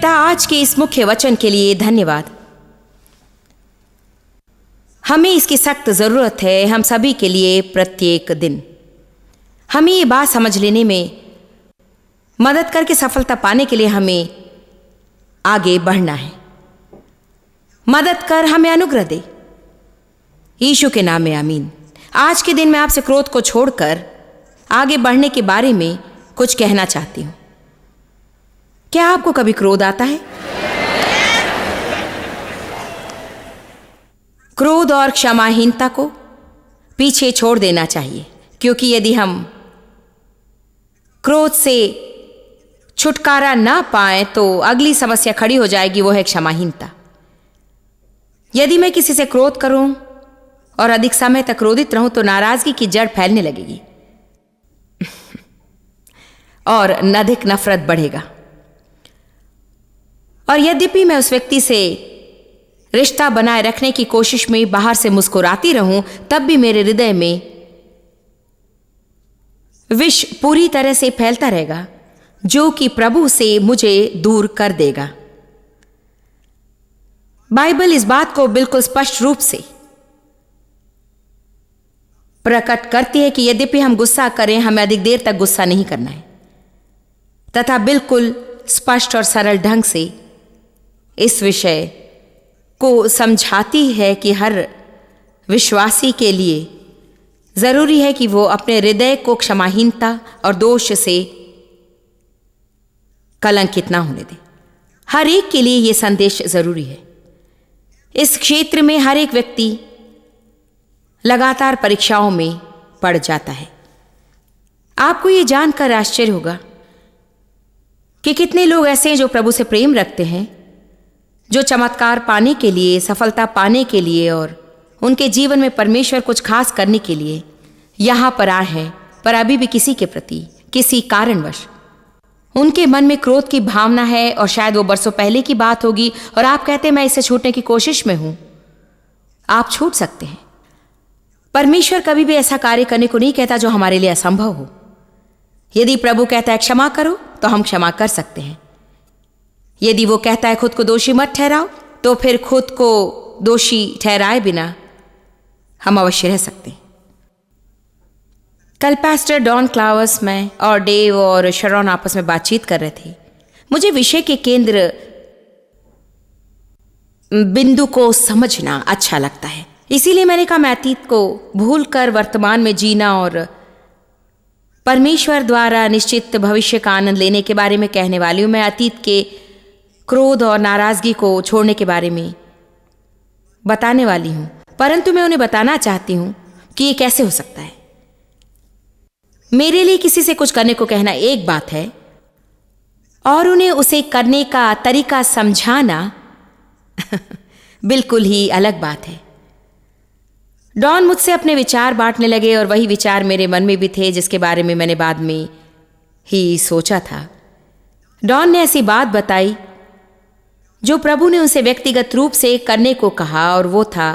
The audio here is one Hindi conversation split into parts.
पिता, आज के इस मुख्य वचन के लिए धन्यवाद। हमें इसकी सख्त ज़रूरत है, हम सभी के लिए प्रत्येक दिन। हमें ये बात समझ लेने में मदद करके सफलता पाने के लिए हमें आगे बढ़ना है। मदद कर, हमें अनुग्रह दे, यीशु के नाम में आमीन। आज के दिन मैं आपसे क्रोध को छोड़कर आगे बढ़ने के बारे में कुछ कहना चाहती हूं। क्या आपको कभी क्रोध आता है? क्रोध और क्षमाहीनता को पीछे छोड़ देना चाहिए, क्योंकि यदि हम क्रोध से छुटकारा ना पाए तो अगली समस्या खड़ी हो जाएगी, वो है क्षमाहीनता। यदि मैं किसी से क्रोध करूं और अधिक समय तक क्रोधित रहूं तो नाराजगी की जड़ फैलने लगेगी और अधिक नफरत बढ़ेगा। और यद्यपि मैं उस व्यक्ति से रिश्ता बनाए रखने की कोशिश में बाहर से मुस्कुराती रहूं, तब भी मेरे हृदय में विष पूरी तरह से फैलता रहेगा, जो कि प्रभु से मुझे दूर कर देगा। बाइबल इस बात को बिल्कुल स्पष्ट रूप से प्रकट करती है कि यद्यपि हम गुस्सा करें, हमें अधिक देर तक गुस्सा नहीं करना है, तथा बिल्कुल स्पष्ट और सरल ढंग से इस विषय को समझाती है कि हर विश्वासी के लिए जरूरी है कि वो अपने हृदय को क्षमाहीनता और दोष से कलंकित ना होने दे। हर एक के लिए यह संदेश जरूरी है। इस क्षेत्र में हर एक व्यक्ति लगातार परीक्षाओं में पड़ जाता है। आपको यह जानकर आश्चर्य होगा कि कितने लोग ऐसे हैं जो प्रभु से प्रेम रखते हैं, जो चमत्कार पाने के लिए, सफलता पाने के लिए और उनके जीवन में परमेश्वर कुछ खास करने के लिए यहां पर आए हैं, पर अभी भी किसी के प्रति किसी कारणवश उनके मन में क्रोध की भावना है, और शायद वो बरसों पहले की बात होगी, और आप कहते हैं मैं इससे छूटने की कोशिश में हूं। आप छूट सकते हैं। परमेश्वर कभी भी ऐसा कार्य करने को नहीं कहता जो हमारे लिए असंभव हो। यदि प्रभु कहता है क्षमा करो, तो हम क्षमा कर सकते हैं। यदि वो कहता है खुद को दोषी मत ठहराओ, तो फिर खुद को दोषी ठहराए बिना हम अवश्य रह सकते हैं। कल पास्टर डॉन क्लावर्स, मैं और डेव और शरॉन आपस में बातचीत कर रहे थे। मुझे विषय के केंद्र बिंदु को समझना अच्छा लगता है, इसीलिए मैंने कहा मैं अतीत को भूलकर वर्तमान में जीना और परमेश्वर द्वारा निश्चित भविष्य का आनंद लेने के बारे में कहने वाली हूं। मैं अतीत के क्रोध और नाराजगी को छोड़ने के बारे में बताने वाली हूं, परंतु मैं उन्हें बताना चाहती हूं कि यह कैसे हो सकता है। मेरे लिए किसी से कुछ करने को कहना एक बात है, और उन्हें उसे करने का तरीका समझाना बिल्कुल ही अलग बात है। डॉन मुझसे अपने विचार बांटने लगे, और वही विचार मेरे मन में भी थे जिसके बारे में मैंने बाद में ही सोचा था। डॉन ने ऐसी बात बताई जो प्रभु ने उनसे व्यक्तिगत रूप से करने को कहा, और वो था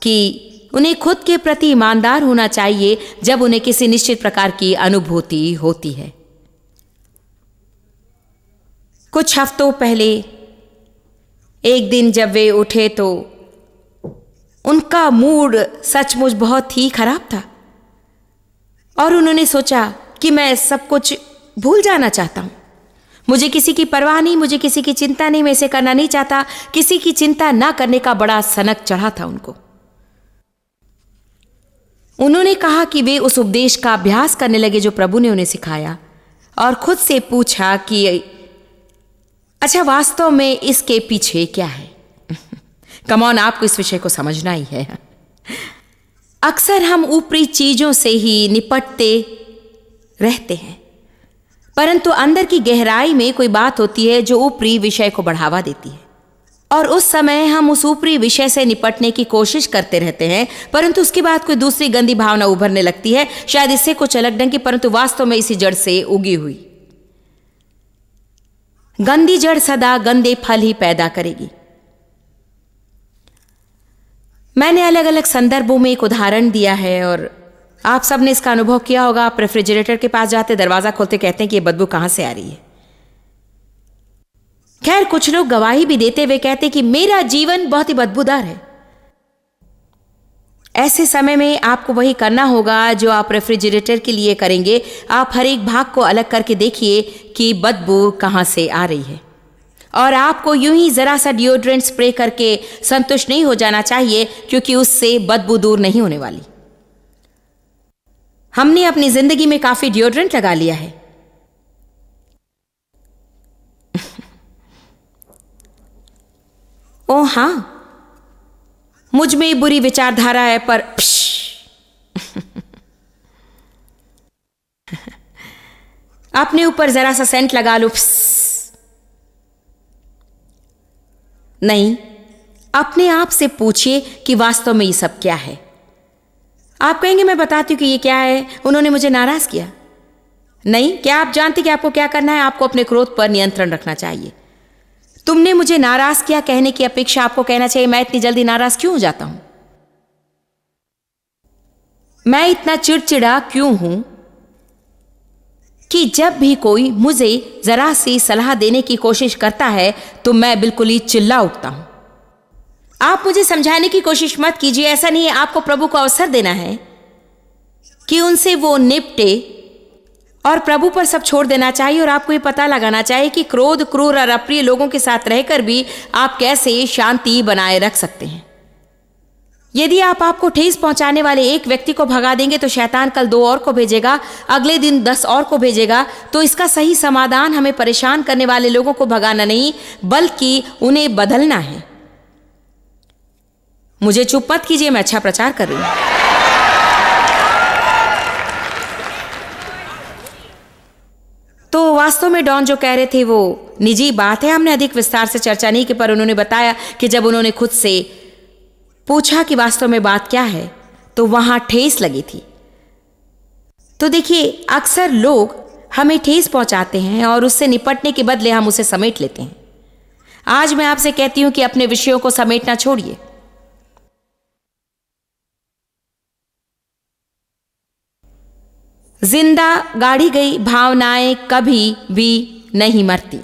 कि उन्हें खुद के प्रति ईमानदार होना चाहिए जब उन्हें किसी निश्चित प्रकार की अनुभूति होती है। कुछ हफ्तों पहले एक दिन जब वे उठे तो उनका मूड सचमुच बहुत ही खराब था, और उन्होंने सोचा कि मैं सब कुछ भूल जाना चाहता हूं। मुझे किसी की परवाह नहीं, मुझे किसी की चिंता नहीं, मैं इसे करना नहीं चाहता। किसी की चिंता ना करने का बड़ा सनक चढ़ा था उनको। उन्होंने कहा कि वे उस उपदेश का अभ्यास करने लगे जो प्रभु ने उन्हें सिखाया, और खुद से पूछा कि अच्छा वास्तव में इसके पीछे क्या है। कम ऑन, आपको इस विषय को समझना ही है। अक्सर हम ऊपरी चीजों से ही निपटते रहते हैं, परंतु अंदर की गहराई में कोई बात होती है जो ऊपरी विषय को बढ़ावा देती है, और उस समय हम उस ऊपरी विषय से निपटने की कोशिश करते रहते हैं, परंतु उसके बाद कोई दूसरी गंदी भावना उभरने लगती है, शायद इससे कुछ अलग ढंग की, परंतु वास्तव में इसी जड़ से उगी हुई। गंदी जड़ सदा गंदे फल ही पैदा करेगी। मैंने अलग अलग संदर्भों में एक उदाहरण दिया है, और आप सब ने इसका अनुभव किया होगा। आप रेफ्रिजरेटर के पास जाते, दरवाजा खोलते, कहते हैं कि ये बदबू कहां से आ रही है। खैर, कुछ लोग गवाही भी देते हुए कहते कि मेरा जीवन बहुत ही बदबूदार है। ऐसे समय में आपको वही करना होगा जो आप रेफ्रिजरेटर के लिए करेंगे। आप हर एक भाग को अलग करके देखिए कि बदबू कहाँ से आ रही है, और आपको यूं ही जरा सा डिओड्रेंट स्प्रे करके संतुष्ट नहीं हो जाना चाहिए, क्योंकि उससे बदबू दूर नहीं होने वाली। हमने अपनी जिंदगी में काफी डिओड्रेंट लगा लिया है। ओ हाँ, मुझ में बुरी विचारधारा है, पर अपने ऊपर जरा सा सेंट लगा लो। नहीं, अपने आप से पूछिए कि वास्तव में ये सब क्या है। आप कहेंगे मैं बताती हूं कि ये क्या है, उन्होंने मुझे नाराज किया। नहीं, क्या आप जानते कि आपको क्या करना है? आपको अपने क्रोध पर नियंत्रण रखना चाहिए। तुमने मुझे नाराज किया कहने की अपेक्षा आपको कहना चाहिए मैं इतनी जल्दी नाराज क्यों हो जाता हूं, मैं इतना चिड़चिड़ा क्यों हूं कि जब भी कोई मुझे जरा सी सलाह देने की कोशिश करता है तो मैं बिल्कुल ही चिल्ला उठता हूं। आप मुझे समझाने की कोशिश मत कीजिए। ऐसा नहीं है, आपको प्रभु को अवसर देना है कि उनसे वो निपटे और प्रभु पर सब छोड़ देना चाहिए। और आपको ये पता लगाना चाहिए कि क्रोध, क्रूर और अप्रिय लोगों के साथ रहकर भी आप कैसे शांति बनाए रख सकते हैं। यदि आप आपको ठेस पहुंचाने वाले एक व्यक्ति को भगा देंगे तो शैतान कल 2 और को भेजेगा, अगले दिन 10 और को भेजेगा। तो इसका सही समाधान हमें परेशान करने वाले लोगों को भगाना नहीं, बल्कि उन्हें बदलना है। मुझे चुप मत कीजिए, मैं अच्छा प्रचार कर रही हूं। तो वास्तव में डॉन जो कह रहे थे वो निजी बात है, हमने अधिक विस्तार से चर्चा नहीं की, पर उन्होंने बताया कि जब उन्होंने खुद से पूछा कि वास्तव में बात क्या है तो वहां ठेस लगी थी। तो देखिए, अक्सर लोग हमें ठेस पहुंचाते हैं और उससे निपटने के बदले हम उसे समेट लेते हैं। आज मैं आपसे कहती हूं कि अपने विषयों को समेटना छोड़िए। जिंदा गाड़ी गई भावनाएं कभी भी नहीं मरती।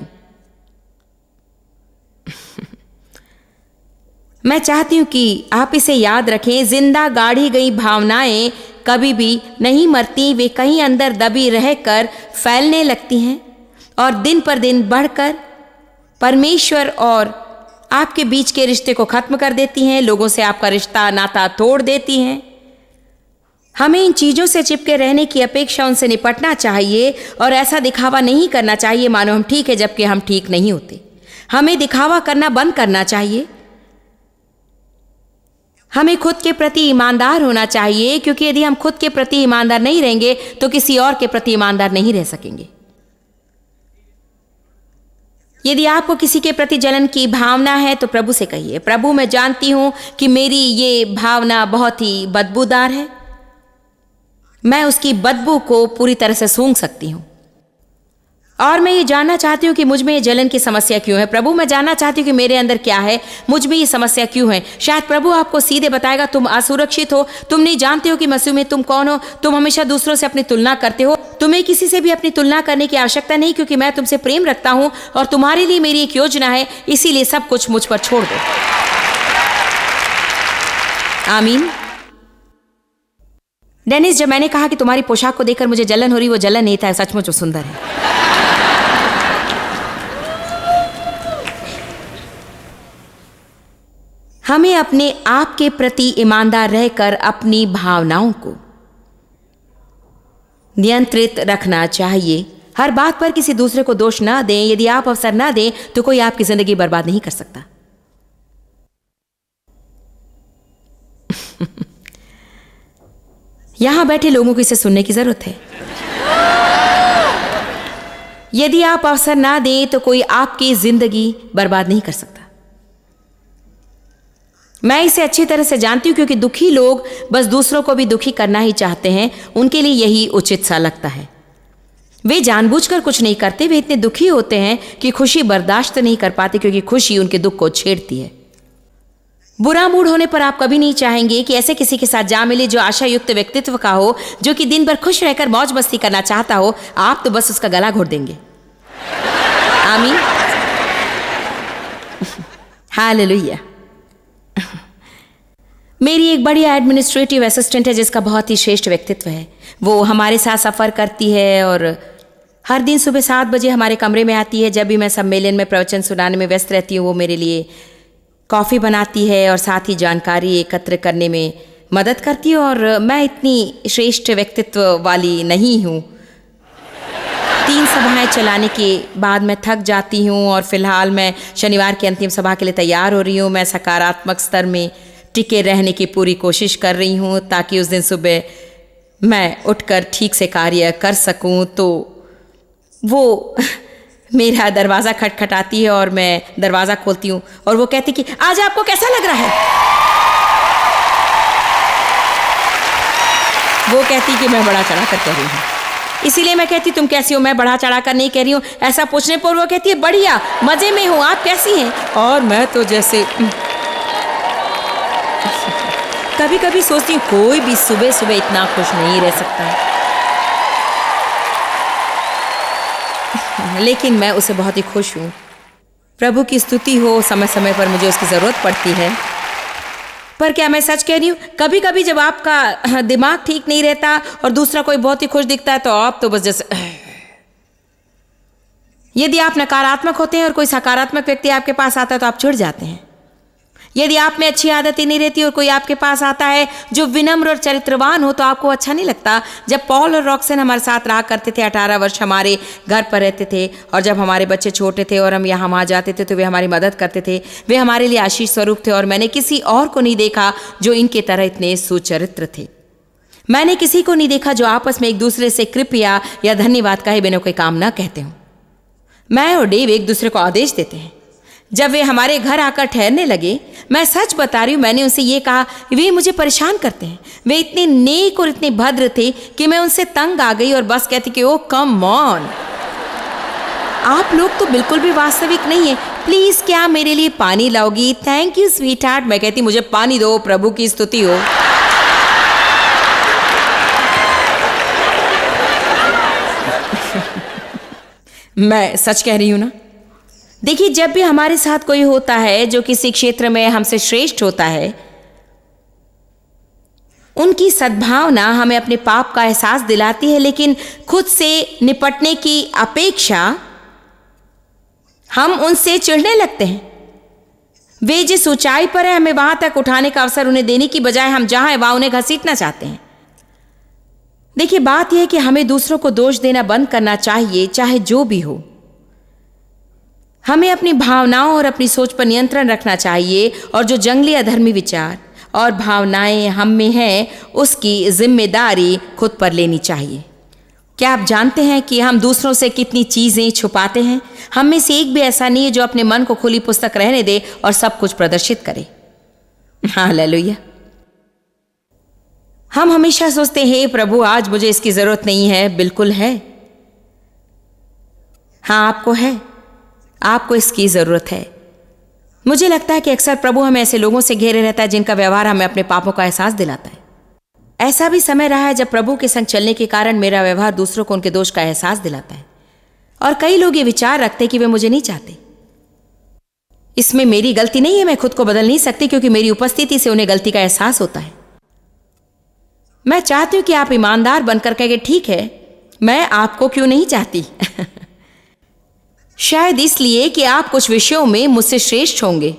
मैं चाहती हूं कि आप इसे याद रखें। जिंदा गाड़ी गई भावनाएं कभी भी नहीं मरती। वे कहीं अंदर दबी रहकर फैलने लगती हैं और दिन पर दिन बढ़कर परमेश्वर और आपके बीच के रिश्ते को खत्म कर देती हैं। लोगों से आपका रिश्ता नाता तोड़ देती हैं। हमें इन चीजों से चिपके रहने की अपेक्षा उनसे निपटना चाहिए और ऐसा दिखावा नहीं करना चाहिए मानो हम ठीक है जबकि हम ठीक नहीं होते। हमें दिखावा करना बंद करना चाहिए। हमें खुद के प्रति ईमानदार होना चाहिए, क्योंकि यदि हम खुद के प्रति ईमानदार नहीं रहेंगे तो किसी और के प्रति ईमानदार नहीं रह सकेंगे। यदि आपको किसी के प्रति जलन की भावना है तो प्रभु से कहिए, प्रभु मैं जानती हूं कि मेरी ये भावना बहुत ही बदबूदार है। मैं उसकी बदबू को पूरी तरह से सूंघ सकती हूं और मैं ये जानना चाहती हूँ कि मुझ में ये जलन की समस्या क्यों है। प्रभु मैं जानना चाहती हूँ कि मेरे अंदर क्या है, मुझ में ये समस्या क्यों है। शायद प्रभु आपको सीधे बताएगा तुम असुरक्षित हो, तुम नहीं जानते हो कि मसीह में तुम कौन हो, तुम हमेशा दूसरों से अपनी तुलना करते हो। तुम्हें किसी से भी अपनी तुलना करने की आवश्यकता नहीं, क्योंकि मैं तुमसे प्रेम रखता हूँ और तुम्हारे लिए मेरी एक योजना है, इसीलिए सब कुछ मुझ पर छोड़ दो। आमीन। डेनिस, जब मैंने कहा कि तुम्हारी पोशाक को देखकर मुझे जलन हो रही, वो जलन नहीं था, सचमुच वो सुंदर है। हमें अपने आप के प्रति ईमानदार रहकर अपनी भावनाओं को नियंत्रित रखना चाहिए। हर बात पर किसी दूसरे को दोष ना दें। यदि आप अवसर ना दें तो कोई आपकी जिंदगी बर्बाद नहीं कर सकता। यहां बैठे लोगों को इसे सुनने की जरूरत है। यदि आप अवसर ना दें तो कोई आपकी जिंदगी बर्बाद नहीं कर सकता। मैं इसे अच्छी तरह से जानती हूं, क्योंकि दुखी लोग बस दूसरों को भी दुखी करना ही चाहते हैं। उनके लिए यही उचित सा लगता है। वे जानबूझकर कुछ नहीं करते। वे इतने दुखी होते हैं कि खुशी बर्दाश्त नहीं कर पाते, क्योंकि खुशी उनके दुख को छेड़ती है। बुरा मूड होने पर आप कभी नहीं चाहेंगे कि ऐसे किसी के साथ जा मिले जो आशायुक्त व्यक्तित्व का हो, जो कि दिन भर खुश रहकर मौज मस्ती करना चाहता हो। आप तो बस उसका गला घोट देंगे। आमीन। हालेलुया। मेरी एक बढ़िया एडमिनिस्ट्रेटिव असिस्टेंट है जिसका बहुत ही श्रेष्ठ व्यक्तित्व है। वो हमारे साथ सफ़र करती है और हर दिन सुबह 7 बजे हमारे कमरे में आती है। जब भी मैं सम्मेलन में प्रवचन सुनाने में व्यस्त रहती हूँ, वो मेरे लिए कॉफ़ी बनाती है और साथ ही जानकारी एकत्र करने में मदद करती है। और मैं इतनी श्रेष्ठ व्यक्तित्व वाली नहीं हूँ। 3 सभाएं चलाने के बाद मैं थक जाती हूँ और फिलहाल मैं शनिवार की अंतिम सभा के लिए तैयार हो रही हूँ। मैं सकारात्मक स्तर में टिके रहने की पूरी कोशिश कर रही हूँ ताकि उस दिन सुबह मैं उठकर ठीक से कार्य कर सकूँ। तो वो मेरा दरवाज़ा खटखटाती है और मैं दरवाज़ा खोलती हूँ और वो कहती कि आज आपको कैसा लग रहा है। वो कहती कि मैं बढ़ा चढ़ा कर कह रही हूँ। इसीलिए मैं कहती तुम कैसी हो। मैं बढ़ा चढ़ा कर नहीं कह रही हूँ। ऐसा पूछने पर वो कहती है बढ़िया, मज़े में हूँ, आप कैसी हैं। और मैं तो जैसे कभी कभी सोचती हूँ कोई भी सुबह सुबह इतना खुश नहीं रह सकता है, लेकिन मैं उसे बहुत ही खुश हूँ। प्रभु की स्तुति हो, समय समय पर मुझे उसकी ज़रूरत पड़ती है। पर क्या मैं सच कह रही हूँ, कभी कभी जब आपका दिमाग ठीक नहीं रहता और दूसरा कोई बहुत ही खुश दिखता है तो आप तो बस जैसे यदि आप नकारात्मक होते हैं और कोई सकारात्मक व्यक्ति आपके पास आता है तो आप चिढ़ जाते हैं। यदि आप में अच्छी आदतें नहीं रहती और कोई आपके पास आता है जो विनम्र और चरित्रवान हो तो आपको अच्छा नहीं लगता। जब पॉल और रॉक्सन हमारे साथ रहा करते थे, 18 वर्ष हमारे घर पर रहते थे और जब हमारे बच्चे छोटे थे और हम यहाँ वहाँ जाते थे तो वे हमारी मदद करते थे। वे हमारे लिए आशीष स्वरूप थे और मैंने किसी और को नहीं देखा जो इनके तरह इतने सुचरित्र थे। मैंने किसी को नहीं देखा जो आपस में एक दूसरे से कृपया या धन्यवाद कहे बिना कोई काम न कहते हों। मैं और डेव एक दूसरे को आदेश देते हैं। जब वे हमारे घर आकर ठहरने लगे, मैं सच बता रही हूँ, मैंने उनसे ये कहा वे मुझे परेशान करते हैं। वे इतने नेक और इतने भद्र थे कि मैं उनसे तंग आ गई और बस कहती कि ओ कम ऑन, आप लोग तो बिल्कुल भी वास्तविक नहीं है। प्लीज क्या मेरे लिए पानी लाओगी। Thank you sweetheart. मैं कहती मुझे पानी दो, प्रभु की स्तुति हो। मैं सच कह रही हूं ना। देखिए, जब भी हमारे साथ कोई होता है जो किसी क्षेत्र में हमसे श्रेष्ठ होता है, उनकी सद्भावना हमें अपने पाप का एहसास दिलाती है, लेकिन खुद से निपटने की अपेक्षा हम उनसे चिढ़ने लगते हैं। वे जिस ऊंचाई पर है, हमें वहां तक उठाने का अवसर उन्हें देने की बजाय हम जहां हैं वहां उन्हें घसीटना चाहते हैं। देखिए, बात यह है कि हमें दूसरों को दोष देना बंद करना चाहिए, चाहे जो भी हो। हमें अपनी भावनाओं और अपनी सोच पर नियंत्रण रखना चाहिए और जो जंगली अधर्मी विचार और भावनाएं हम में हैं, उसकी जिम्मेदारी खुद पर लेनी चाहिए। क्या आप जानते हैं कि हम दूसरों से कितनी चीज़ें छुपाते हैं? हम में से एक भी ऐसा नहीं है जो अपने मन को खुली पुस्तक रहने दे और सब कुछ प्रदर्शित करे। हालेलुया। हम हमेशा सोचते हैं, हे प्रभु, आज मुझे इसकी जरूरत नहीं है। बिल्कुल है। हाँ, आपको है, आपको इसकी जरूरत है। मुझे लगता है कि अक्सर प्रभु हमें ऐसे लोगों से घेरे रहता है जिनका व्यवहार हमें अपने पापों का एहसास दिलाता है। ऐसा भी समय रहा है जब प्रभु के संग चलने के कारण मेरा व्यवहार दूसरों को उनके दोष का एहसास दिलाता है। और कई लोग ये विचार रखते हैं कि वे मुझे नहीं चाहते। इसमें मेरी गलती नहीं है, मैं खुद को बदल नहीं सकती क्योंकि मेरी उपस्थिति से उन्हें गलती का एहसास होता है। मैं चाहती हूं कि आप ईमानदार बनकर कहें, ठीक है, मैं आपको क्यों नहीं चाहती। शायद इसलिए कि आप कुछ विषयों में मुझसे श्रेष्ठ होंगे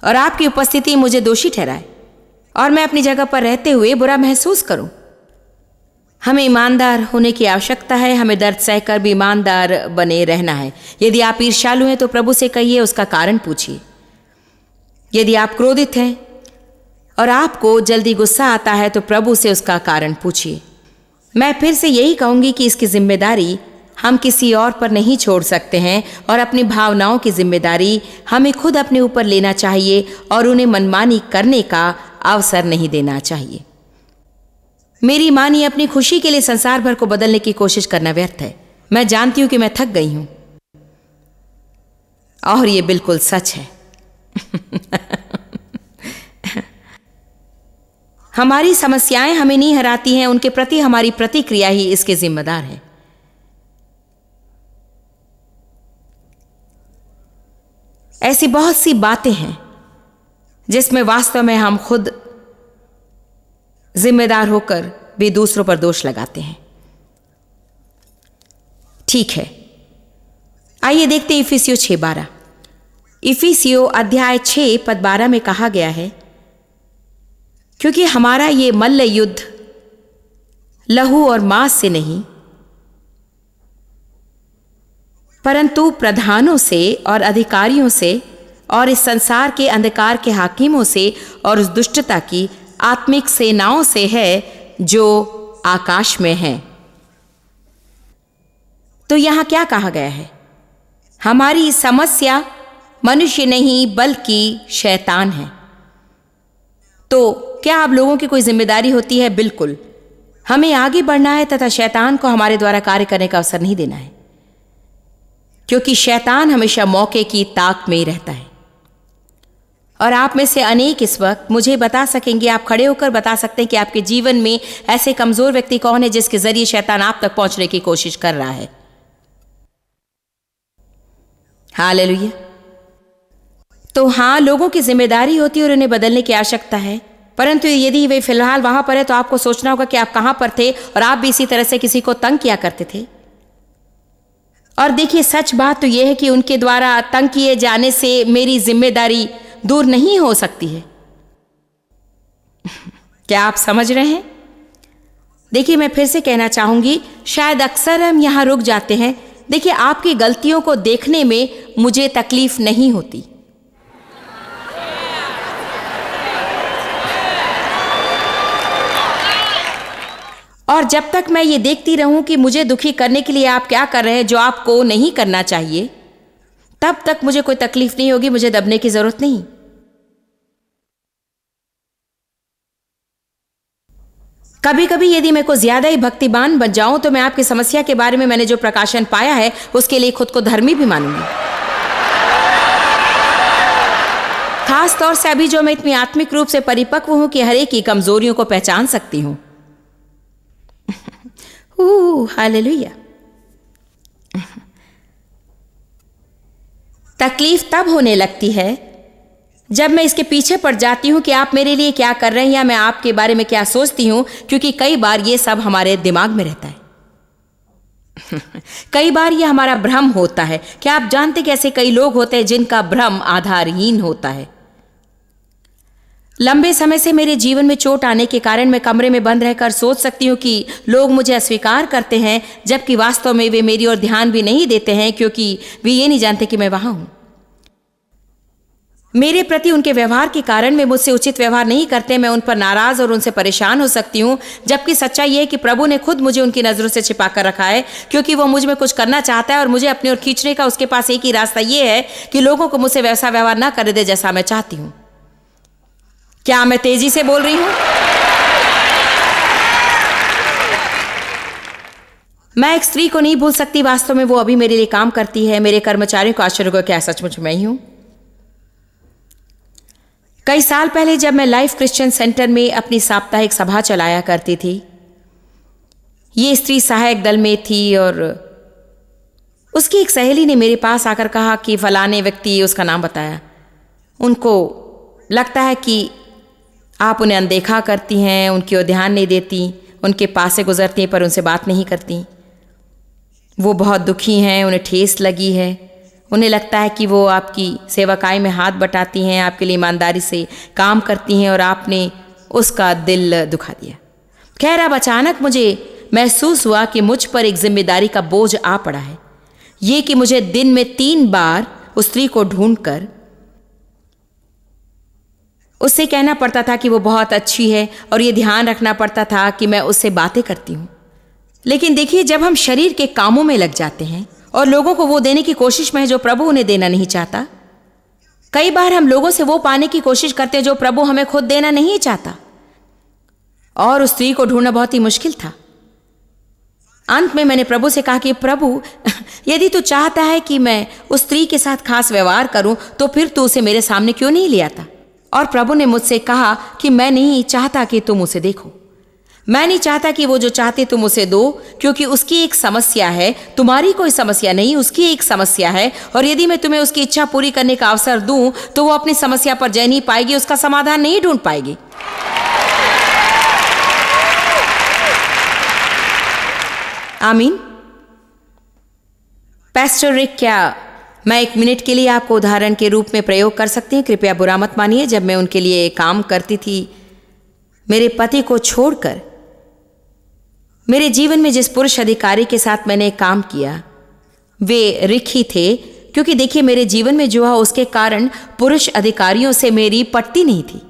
और आपकी उपस्थिति मुझे दोषी ठहराए और मैं अपनी जगह पर रहते हुए बुरा महसूस करूं। हमें ईमानदार होने की आवश्यकता है। हमें दर्द सहकर भी ईमानदार बने रहना है। यदि आप ईर्ष्यालु हैं तो प्रभु से कहिए, उसका कारण पूछिए। यदि आप क्रोधित हैं और आपको जल्दी गुस्सा आता है तो प्रभु से उसका कारण पूछिए। मैं फिर से यही कहूंगी कि इसकी जिम्मेदारी हम किसी और पर नहीं छोड़ सकते हैं और अपनी भावनाओं की जिम्मेदारी हमें खुद अपने ऊपर लेना चाहिए और उन्हें मनमानी करने का अवसर नहीं देना चाहिए। मेरी मानिए, अपनी खुशी के लिए संसार भर को बदलने की कोशिश करना व्यर्थ है। मैं जानती हूं कि मैं थक गई हूं और ये बिल्कुल सच है। हमारी समस्याएं हमें नहीं हराती हैं, उनके प्रति हमारी प्रतिक्रिया ही इसके जिम्मेदार है। ऐसी बहुत सी बातें हैं जिसमें वास्तव में हम खुद जिम्मेदार होकर भी दूसरों पर दोष लगाते हैं। ठीक है, आइए देखते हैं इफिसियों 6:12। इफिसियों अध्याय 6 पद 12 में कहा गया है, क्योंकि हमारा ये मल्ल युद्ध लहू और मांस से नहीं, परंतु प्रधानों से और अधिकारियों से और इस संसार के अंधकार के हाकिमों से और उस दुष्टता की आत्मिक सेनाओं से है जो आकाश में हैं। तो यहां क्या कहा गया है? हमारी समस्या मनुष्य नहीं बल्कि शैतान है। तो क्या अब लोगों की कोई जिम्मेदारी होती है? बिल्कुल, हमें आगे बढ़ना है तथा शैतान को हमारे द्वारा कार्य करने का अवसर नहीं देना है, क्योंकि शैतान हमेशा मौके की ताक में ही रहता है। और आप में से अनेक इस वक्त मुझे बता सकेंगे, आप खड़े होकर बता सकते हैं कि आपके जीवन में ऐसे कमजोर व्यक्ति कौन है जिसके जरिए शैतान आप तक पहुंचने की कोशिश कर रहा है। हालेलुया। तो हाँ, लोगों की जिम्मेदारी होती है और उन्हें बदलने की आवश्यकता है, परंतु यदि वे फिलहाल वहां पर है तो आपको सोचना होगा कि आप कहां पर थे और आप भी इसी तरह से किसी को तंग किया करते थे। और देखिए, सच बात तो यह है कि उनके द्वारा तंग किए जाने से मेरी जिम्मेदारी दूर नहीं हो सकती है। क्या आप समझ रहे हैं? देखिए, मैं फिर से कहना चाहूंगी, शायद अक्सर हम यहां रुक जाते हैं। देखिए, आपकी गलतियों को देखने में मुझे तकलीफ नहीं होती, और जब तक मैं ये देखती रहूं कि मुझे दुखी करने के लिए आप क्या कर रहे हैं जो आपको नहीं करना चाहिए, तब तक मुझे कोई तकलीफ नहीं होगी, मुझे दबने की जरूरत नहीं। कभी कभी यदि मैं को ज्यादा ही भक्तिमान बन जाऊं तो मैं आपकी समस्या के बारे में मैंने जो प्रकाशन पाया है उसके लिए खुद को धर्मी भी मानूंगी। खास तौर से अभी जो मैं इतनी आत्मिक रूप से परिपक्व हूं कि हर एक की कमजोरियों को पहचान सकती हूं। हालेलुया। तकलीफ तब होने लगती है जब मैं इसके पीछे पड़ जाती हूं कि आप मेरे लिए क्या कर रहे हैं या मैं आपके बारे में क्या सोचती हूं, क्योंकि कई बार ये सब हमारे दिमाग में रहता है। कई बार ये हमारा भ्रम होता है। क्या आप जानते कि ऐसे कई लोग होते हैं जिनका भ्रम आधारहीन होता है? लंबे समय से मेरे जीवन में चोट आने के कारण मैं कमरे में बंद रहकर सोच सकती हूं कि लोग मुझे अस्वीकार करते हैं, जबकि वास्तव में वे मेरी ओर ध्यान भी नहीं देते हैं, क्योंकि वे ये नहीं जानते कि मैं वहां हूं। मेरे प्रति उनके व्यवहार के कारण वे मुझसे उचित व्यवहार नहीं करते। मैं उन पर नाराज और उनसे परेशान हो सकती हूं, जबकि सच्चाई यह है कि प्रभु ने खुद मुझे उनकी नजरों से छिपा कर रखा है, क्योंकि वो मुझ में कुछ करना चाहता है और मुझे अपनी ओर खींचने का उसके पास एक ही रास्ता यह है कि लोगों को मुझसे वैसा व्यवहार ना कर दे जैसा मैं चाहती हूं। क्या मैं तेजी से बोल रही हूं? मैं एक स्त्री को नहीं भूल सकती। वास्तव में वो अभी मेरे लिए काम करती है। मेरे कर्मचारियों को आश्चर्य होगा, क्या सचमुच मैं ही हूं? कई साल पहले जब मैं लाइफ क्रिश्चियन सेंटर में अपनी साप्ताहिक सभा चलाया करती थी, ये स्त्री सहायक दल में थी और उसकी एक सहेली ने मेरे पास आकर कहा कि फलाने व्यक्ति, उसका नाम बताया, उनको लगता है कि आप उन्हें अनदेखा करती हैं, उनकी ओर ध्यान नहीं देती, उनके पास से गुजरती हैं पर उनसे बात नहीं करती। वो बहुत दुखी हैं, उन्हें ठेस लगी है, उन्हें लगता है कि वो आपकी सेवकाई में हाथ बटाती हैं, आपके लिए ईमानदारी से काम करती हैं और आपने उसका दिल दुखा दिया। खैर, अब अचानक मुझे महसूस हुआ कि मुझ पर एक जिम्मेदारी का बोझ आ पड़ा है, ये कि मुझे दिन में 3 बार उस स्त्री को ढूंढकर उससे कहना पड़ता था कि वो बहुत अच्छी है और ये ध्यान रखना पड़ता था कि मैं उससे बातें करती हूँ। लेकिन देखिए, जब हम शरीर के कामों में लग जाते हैं और लोगों को वो देने की कोशिश में है जो प्रभु उन्हें देना नहीं चाहता, कई बार हम लोगों से वो पाने की कोशिश करते हैं जो प्रभु हमें खुद देना नहीं चाहता, और उस स्त्री को ढूंढना बहुत ही मुश्किल था। अंत में मैंने प्रभु से कहा कि प्रभु, यदि तू चाहता है कि मैं उस स्त्री के साथ खास व्यवहार करूं तो फिर तू उसे मेरे सामने क्यों नहीं ले आता? और प्रभु ने मुझसे कहा कि मैं नहीं चाहता कि तुम उसे देखो, मैं नहीं चाहता कि वो जो चाहते तुम उसे दो, क्योंकि उसकी एक समस्या है, तुम्हारी कोई समस्या नहीं, उसकी एक समस्या है। और यदि मैं तुम्हें उसकी इच्छा पूरी करने का अवसर दूं तो वो अपनी समस्या पर जय नहीं पाएगी, उसका समाधान नहीं ढूंढ पाएगी। आमीन। पास्टर रिक, क्या मैं 1 मिनट के लिए आपको उदाहरण के रूप में प्रयोग कर सकती हूँ? कृपया बुरा मत मानिए। जब मैं उनके लिए काम करती थी, मेरे पति को छोड़कर मेरे जीवन में जिस पुरुष अधिकारी के साथ मैंने काम किया वे रिक ही थे, क्योंकि देखिए मेरे जीवन में जो हुआ उसके कारण पुरुष अधिकारियों से मेरी पटती नहीं थी।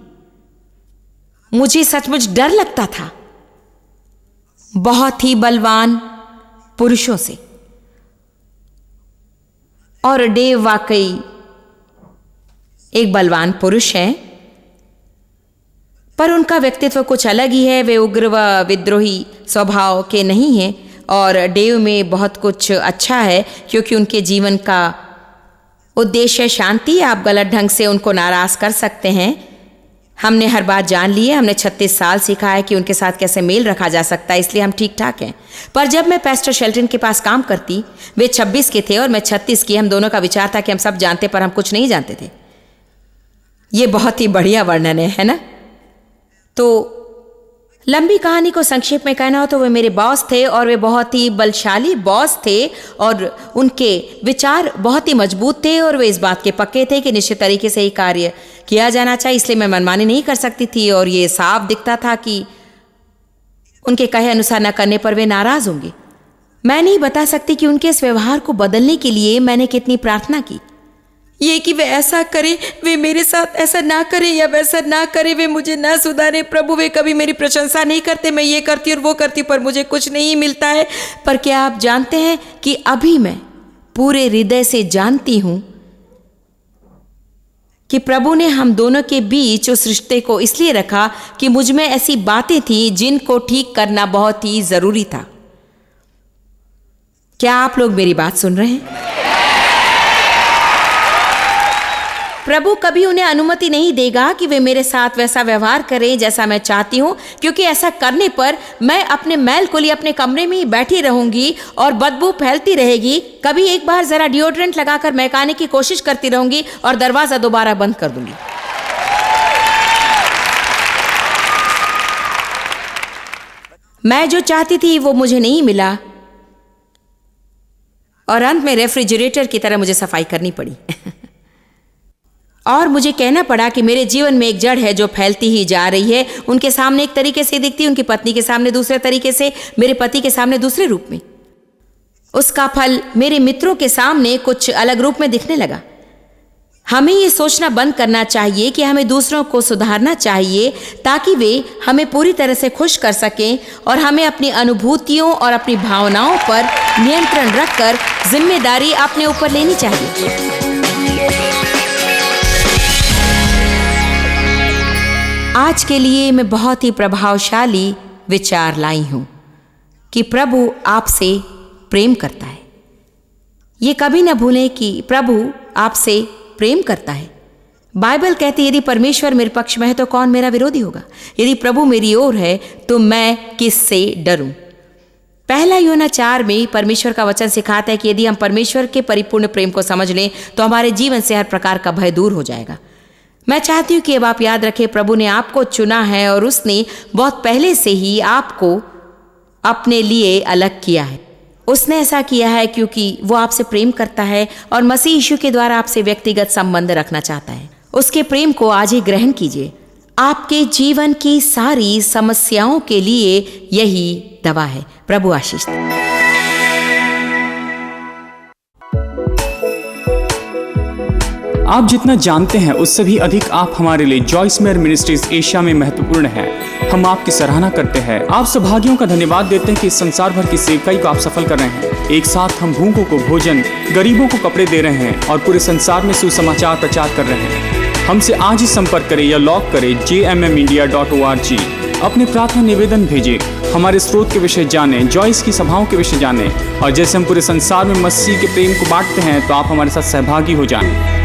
मुझे सचमुच डर लगता था बहुत ही बलवान पुरुषों से। और डेव वाकई एक बलवान पुरुष है, पर उनका व्यक्तित्व कुछ अलग ही है। वे उग्र व विद्रोही स्वभाव के नहीं हैं। और डेव में बहुत कुछ अच्छा है, क्योंकि उनके जीवन का उद्देश्य शांति। आप गलत ढंग से उनको नाराज कर सकते हैं। हमने हर बात जान ली है। हमने 36 साल सीखा है कि उनके साथ कैसे मेल रखा जा सकता है, इसलिए हम ठीक ठाक हैं। पर जब मैं पास्टर शेल्टन के पास काम करती, वे 26 के थे और मैं 36 की। हम दोनों का विचार था कि हम सब जानते, पर हम कुछ नहीं जानते थे। ये बहुत ही बढ़िया वर्णन है ना? तो लंबी कहानी को संक्षेप में कहना हो तो वे मेरे बॉस थे, और वे बहुत ही बलशाली बॉस थे, और उनके विचार बहुत ही मजबूत थे, और वे इस बात के पक्के थे कि निश्चित तरीके से ही कार्य किया जाना चाहिए। इसलिए मैं मनमानी नहीं कर सकती थी, और ये साफ दिखता था कि उनके कहे अनुसार न करने पर वे नाराज होंगे। मैं नहीं बता सकती कि उनके इस व्यवहार को बदलने के लिए मैंने कितनी प्रार्थना की। ये कि वे ऐसा करें, वे मेरे साथ ऐसा ना करें या वैसा ना करें, वे मुझे ना सुधारें। प्रभु, वे कभी मेरी प्रशंसा नहीं करते। मैं ये करती और वो करती, पर मुझे कुछ नहीं मिलता है। पर क्या आप जानते हैं कि अभी मैं पूरे हृदय से जानती हूं कि प्रभु ने हम दोनों के बीच उस रिश्ते को इसलिए रखा कि मुझ में ऐसी बातें थी जिनको ठीक करना बहुत ही जरूरी था। क्या आप लोग मेरी बात सुन रहे हैं? प्रभु कभी उन्हें अनुमति नहीं देगा कि वे मेरे साथ वैसा व्यवहार करें जैसा मैं चाहती हूं, क्योंकि ऐसा करने पर मैं अपने मैल को लिए अपने कमरे में ही बैठी रहूंगी और बदबू फैलती रहेगी। कभी एक बार जरा डिओड्रेंट लगाकर महकाने की कोशिश करती रहूंगी और दरवाजा दोबारा बंद कर दूंगी। मैं जो चाहती थी वो मुझे नहीं मिला, और अंत में रेफ्रिजरेटर की तरह मुझे सफाई करनी पड़ी। और मुझे कहना पड़ा कि मेरे जीवन में एक जड़ है जो फैलती ही जा रही है। उनके सामने एक तरीके से दिखती, उनकी पत्नी के सामने दूसरे तरीके से, मेरे पति के सामने दूसरे रूप में। उसका फल मेरे मित्रों के सामने कुछ अलग रूप में दिखने लगा। हमें ये सोचना बंद करना चाहिए कि हमें दूसरों को सुधारना चाहिए ताकि वे हमें पूरी तरह से खुश कर सकें, और हमें अपनी अनुभूतियों और अपनी भावनाओं पर नियंत्रण रखकर जिम्मेदारी अपने ऊपर लेनी चाहिए। आज के लिए मैं बहुत ही प्रभावशाली विचार लाई हूं कि प्रभु आपसे प्रेम करता है। ये कभी न भूलें कि प्रभु आपसे प्रेम करता है। बाइबल कहती है यदि परमेश्वर मेरे पक्ष में है तो कौन मेरा विरोधी होगा। यदि प्रभु मेरी ओर है तो मैं किससे डरूं। पहला यूहन्ना 4 में परमेश्वर का वचन सिखाता है कि यदि हम परमेश्वर के परिपूर्ण प्रेम को समझ लें तो हमारे जीवन से हर प्रकार का भय दूर हो जाएगा। मैं चाहती हूँ कि अब आप याद रखें, प्रभु ने आपको चुना है और उसने बहुत पहले से ही आपको अपने लिए अलग किया है। उसने ऐसा किया है क्योंकि वो आपसे प्रेम करता है और मसीह यीशु के द्वारा आपसे व्यक्तिगत संबंध रखना चाहता है। उसके प्रेम को आज ही ग्रहण कीजिए। आपके जीवन की सारी समस्याओं के लिए यही दवा है। प्रभु आशीष दे। आप जितना जानते हैं उससे भी अधिक आप हमारे लिए जॉइस मेयर मिनिस्ट्रीज एशिया में महत्वपूर्ण हैं। हम आपकी सराहना करते हैं। आप सौभाग्यों का धन्यवाद देते हैं कि इस संसार भर की सेवकाई को आप सफल कर रहे हैं। एक साथ हम भूखों को भोजन, गरीबों को कपड़े दे रहे हैं और पूरे संसार में सुसमाचार प्रचार कर रहे हैं। हमसे आज ही संपर्क करें या लॉग करें jmmindia.org। अपने प्रार्थना निवेदन भेजें, हमारे स्रोत के विषय जानें, जॉइस की सभाओं के विषय जानें, और जैसे हम पूरे संसार में मसीह के प्रेम को बांटते हैं तो आप हमारे साथ सहभागी हो जाएं।